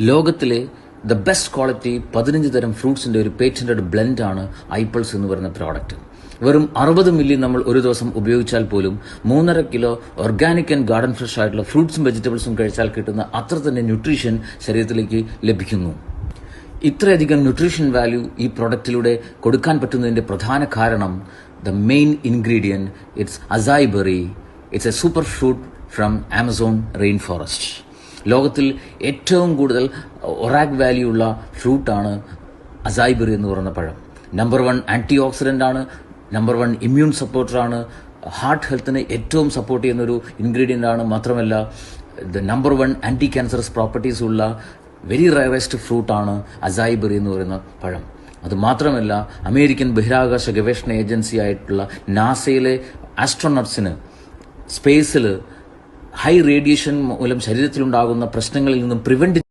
ലോകത്തിലെ the best quality 15 തരം ഫ്രൂട്ട്സിന്റെ ഒരു പേറ്റന്റഡ് ബ്ലെൻഡാണ് ഐപ്പിൾസ് എന്ന് പറയുന്ന പ്രോഡക്റ്റ്. വെറും 60 മില്ലി നമ്മൾ ഒരു ദിവസം ഉപയോഗിച്ചാൽ പോലും 3.5 kilo organic and garden fresh ആയിട്ടുള്ള ഫ്രൂട്ട്സും വെജിറ്റബിൾസും കഴിച്ചാൽ കിട്ടുന്ന അത്ര തന്നെ ന്യൂട്രീഷൻ ശരീരത്തിലേക്ക് ലഭിക്കുന്നു. ഇത്രയധികം ന്യൂട്രീഷൻ വാല്യൂ ഈ പ്രോഡക്റ്റിലൂടെ കൊടുക്കാൻ പറ്റുന്നതിന്റെ പ്രധാന കാരണം the main ingredient it's അസായി berry. It's A super fruit from Amazon rain forest. ലോകത്തിൽ ഏറ്റവും കൂടുതൽ ഒറാക് വാല്യൂ ഉള്ള ഫ്രൂട്ടാണ് അസായി ബെറി എന്ന് പറയുന്ന പഴം. നമ്പർ 1 ആൻറ്റി ഓക്സിഡൻ്റ് ആണ്, നമ്പർ 1 ഇമ്മ്യൂൺ സപ്പോർട്ടറാണ്, ഹാർട്ട് ഹെൽത്തിന് ഏറ്റവും സപ്പോർട്ട് ചെയ്യുന്ന ഒരു ഇൻഗ്രീഡിയൻ്റ് ആണ്. മാത്രമല്ല the number 1 anti cancerous properties ഉള്ള വെരി റയറസ്റ്റ് ഫ്രൂട്ടാണ് അസായി ബെറി എന്ന് പറയുന്ന പഴം. അതുമാത്രമല്ല അമേരിക്കൻ ബഹിരാകാശ ഗവേഷണ ഏജൻസി ആയിട്ടുള്ള നാസയിലെ ആസ്ട്രോനട്സിന് സ്പേസിൽ ഹൈ റേഡിയേഷൻ മൂലം ശരീരത്തിലുണ്ടാകുന്ന പ്രശ്നങ്ങളിൽ നിന്നും പ്രിവെന്റ്